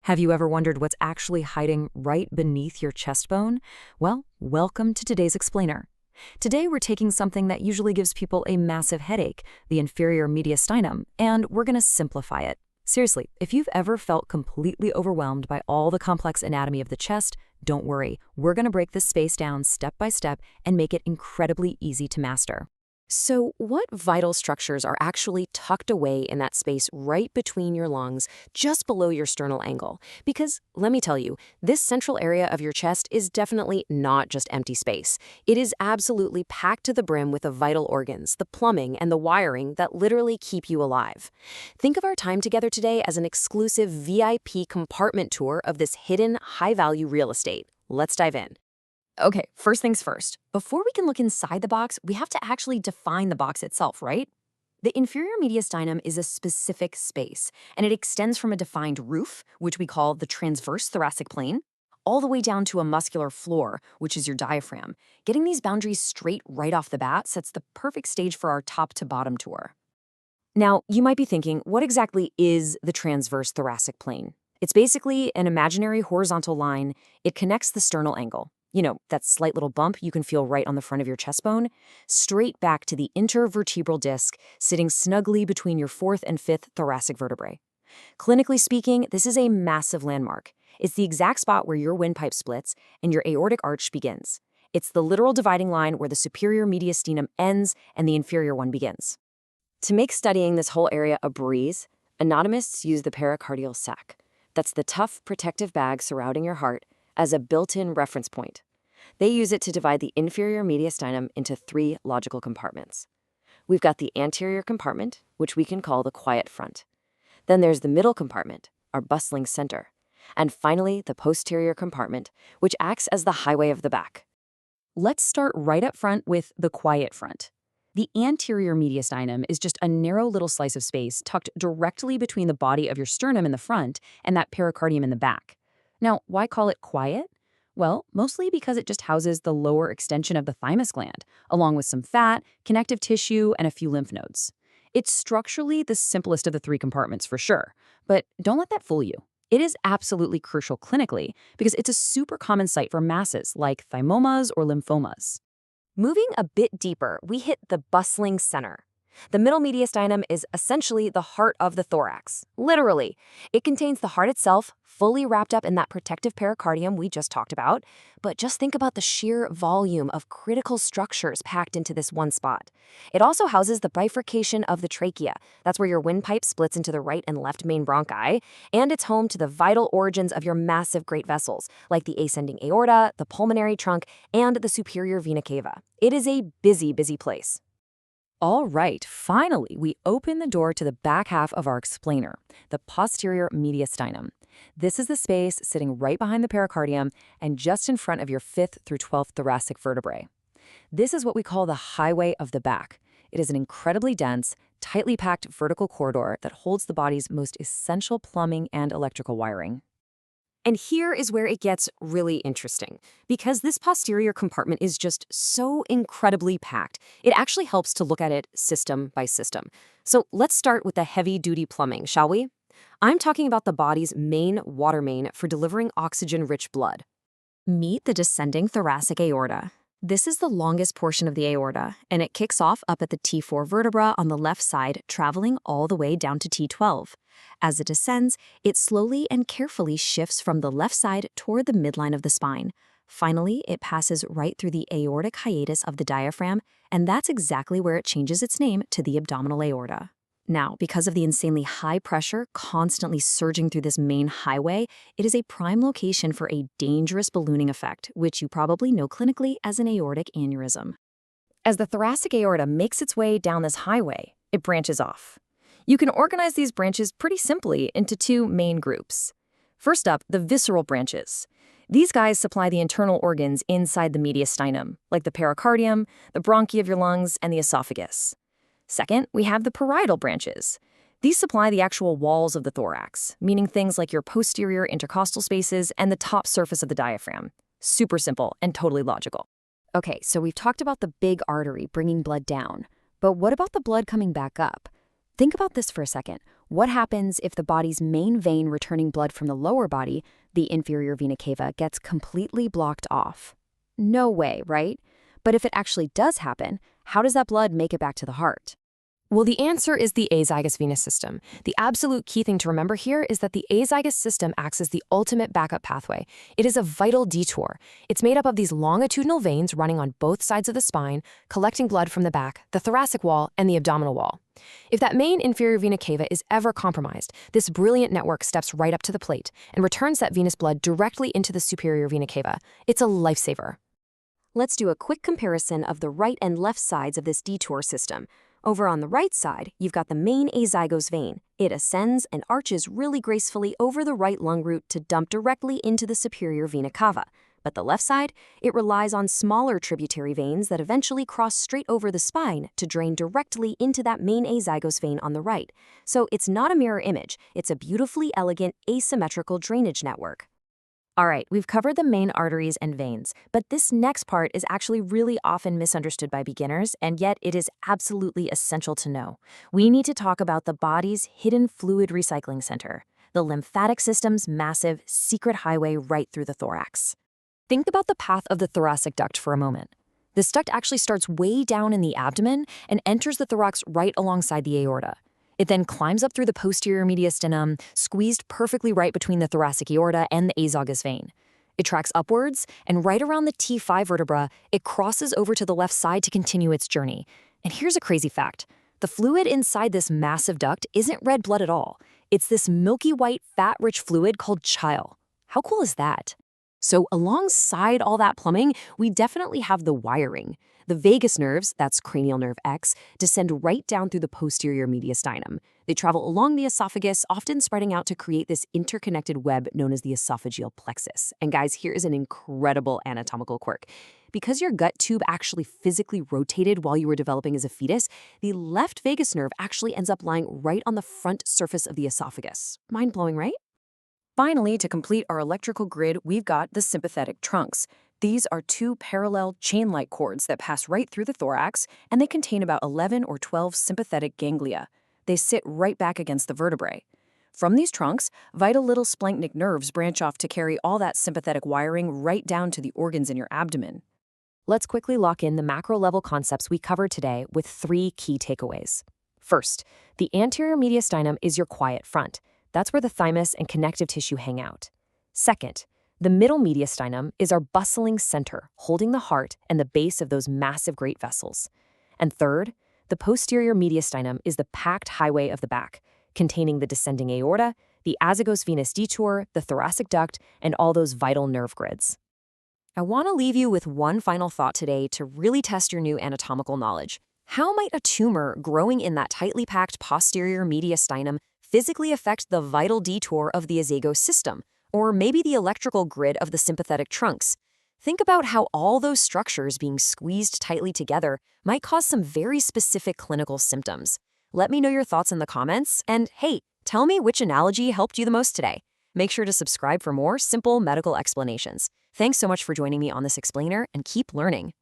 Have you ever wondered what's actually hiding right beneath your chest bone? Well, welcome to today's explainer. Today we're taking something that usually gives people a massive headache, the inferior mediastinum, and we're going to simplify it. Seriously, if you've ever felt completely overwhelmed by all the complex anatomy of the chest, don't worry. We're going to break this space down step by step and make it incredibly easy to master. So, what vital structures are actually tucked away in that space right between your lungs, just below your sternal angle? Because, let me tell you, this central area of your chest is definitely not just empty space. It is absolutely packed to the brim with the vital organs, the plumbing, and the wiring that literally keep you alive. Think of our time together today as an exclusive VIP compartment tour of this hidden, high-value real estate. Let's dive in. Okay, first things first. Before we can look inside the box, we have to actually define the box itself, right? The inferior mediastinum is a specific space, and it extends from a defined roof, which we call the transverse thoracic plane, all the way down to a muscular floor, which is your diaphragm. Getting these boundaries straight right off the bat sets the perfect stage for our top-to-bottom tour. Now, you might be thinking, what exactly is the transverse thoracic plane? It's basically an imaginary horizontal line. It connects the sternal angle. You know, that slight little bump you can feel right on the front of your chest bone, straight back to the intervertebral disc sitting snugly between your fourth and fifth thoracic vertebrae. Clinically speaking, this is a massive landmark. It's the exact spot where your windpipe splits and your aortic arch begins. It's the literal dividing line where the superior mediastinum ends and the inferior one begins. To make studying this whole area a breeze, anatomists use the pericardial sac. That's the tough, protective bag surrounding your heart as a built-in reference point. They use it to divide the inferior mediastinum into three logical compartments. We've got the anterior compartment, which we can call the quiet front. Then there's the middle compartment, our bustling center. And finally, the posterior compartment, which acts as the highway of the back. Let's start right up front with the quiet front. The anterior mediastinum is just a narrow little slice of space tucked directly between the body of your sternum in the front and that pericardium in the back. Now, why call it quiet? Well, mostly because it just houses the lower extension of the thymus gland, along with some fat, connective tissue, and a few lymph nodes. It's structurally the simplest of the three compartments for sure, but don't let that fool you. It is absolutely crucial clinically because it's a super common site for masses like thymomas or lymphomas. Moving a bit deeper, we hit the bustling center. The middle mediastinum is essentially the heart of the thorax. Literally, it contains the heart itself, fully wrapped up in that protective pericardium we just talked about. But just think about the sheer volume of critical structures packed into this one spot. It also houses the bifurcation of the trachea. That's where your windpipe splits into the right and left main bronchi. And it's home to the vital origins of your massive great vessels, like the ascending aorta, the pulmonary trunk, and the superior vena cava. It is a busy, busy place. All right, finally, we open the door to the back half of our explainer, the posterior mediastinum. This is the space sitting right behind the pericardium and just in front of your 5th through 12th thoracic vertebrae. This is what we call the highway of the back. It is an incredibly dense, tightly packed vertical corridor that holds the body's most essential plumbing and electrical wiring. And here is where it gets really interesting. Because this posterior compartment is just so incredibly packed, it actually helps to look at it system by system. So let's start with the heavy-duty plumbing, shall we? I'm talking about the body's main water main for delivering oxygen-rich blood. Meet the descending thoracic aorta. This is the longest portion of the aorta, and it kicks off up at the T4 vertebra on the left side, traveling all the way down to T12. As it descends, it slowly and carefully shifts from the left side toward the midline of the spine. Finally, it passes right through the aortic hiatus of the diaphragm, and that's exactly where it changes its name to the abdominal aorta. Now, because of the insanely high pressure constantly surging through this main highway, it is a prime location for a dangerous ballooning effect, which you probably know clinically as an aortic aneurysm. As the thoracic aorta makes its way down this highway, it branches off. You can organize these branches pretty simply into two main groups. First up, the visceral branches. These guys supply the internal organs inside the mediastinum, like the pericardium, the bronchi of your lungs, and the esophagus. Second, we have the parietal branches. These supply the actual walls of the thorax, meaning things like your posterior intercostal spaces and the top surface of the diaphragm. Super simple and totally logical. Okay, so we've talked about the big artery bringing blood down, but what about the blood coming back up? Think about this for a second. What happens if the body's main vein returning blood from the lower body, the inferior vena cava, gets completely blocked off? No way, right? But if it actually does happen, how does that blood make it back to the heart? Well, the answer is the azygous venous system. The absolute key thing to remember here is that the azygous system acts as the ultimate backup pathway. It is a vital detour. It's made up of these longitudinal veins running on both sides of the spine, collecting blood from the back, the thoracic wall, and the abdominal wall. If that main inferior vena cava is ever compromised, this brilliant network steps right up to the plate and returns that venous blood directly into the superior vena cava. It's a lifesaver. Let's do a quick comparison of the right and left sides of this detour system. Over on the right side, you've got the main azygos vein. It ascends and arches really gracefully over the right lung root to dump directly into the superior vena cava. But the left side, it relies on smaller tributary veins that eventually cross straight over the spine to drain directly into that main azygos vein on the right. So it's not a mirror image, it's a beautifully elegant asymmetrical drainage network. All right, we've covered the main arteries and veins, but this next part is actually really often misunderstood by beginners, and yet it is absolutely essential to know. We need to talk about the body's hidden fluid recycling center, the lymphatic system's massive secret highway right through the thorax. Think about the path of the thoracic duct for a moment. This duct actually starts way down in the abdomen and enters the thorax right alongside the aorta. It then climbs up through the posterior mediastinum, squeezed perfectly right between the thoracic aorta and the esophagus vein. It tracks upwards, and right around the T5 vertebra, it crosses over to the left side to continue its journey. And here's a crazy fact. The fluid inside this massive duct isn't red blood at all. It's this milky white, fat-rich fluid called chyle. How cool is that? So alongside all that plumbing, we definitely have the wiring. The vagus nerves, that's cranial nerve X, descend right down through the posterior mediastinum. They travel along the esophagus, often spreading out to create this interconnected web known as the esophageal plexus. And guys, here is an incredible anatomical quirk. Because your gut tube actually physically rotated while you were developing as a fetus, the left vagus nerve actually ends up lying right on the front surface of the esophagus. Mind-blowing, right? Finally, to complete our electrical grid, we've got the sympathetic trunks. These are two parallel chain-like cords that pass right through the thorax, and they contain about 11 or 12 sympathetic ganglia. They sit right back against the vertebrae. From these trunks, vital little splanchnic nerves branch off to carry all that sympathetic wiring right down to the organs in your abdomen. Let's quickly lock in the macro-level concepts we covered today with 3 key takeaways. First, the anterior mediastinum is your quiet front. That's where the thymus and connective tissue hang out. Second, the middle mediastinum is our bustling center, holding the heart and the base of those massive great vessels. And third, the posterior mediastinum is the packed highway of the back, containing the descending aorta, the azygos venous detour, the thoracic duct, and all those vital nerve grids. I want to leave you with one final thought today to really test your new anatomical knowledge. How might a tumor growing in that tightly packed posterior mediastinum physically affect the vital detour of the azygos system, or maybe the electrical grid of the sympathetic trunks? Think about how all those structures being squeezed tightly together might cause some very specific clinical symptoms. Let me know your thoughts in the comments, and hey, tell me which analogy helped you the most today. Make sure to subscribe for more simple medical explanations. Thanks so much for joining me on this explainer, and keep learning.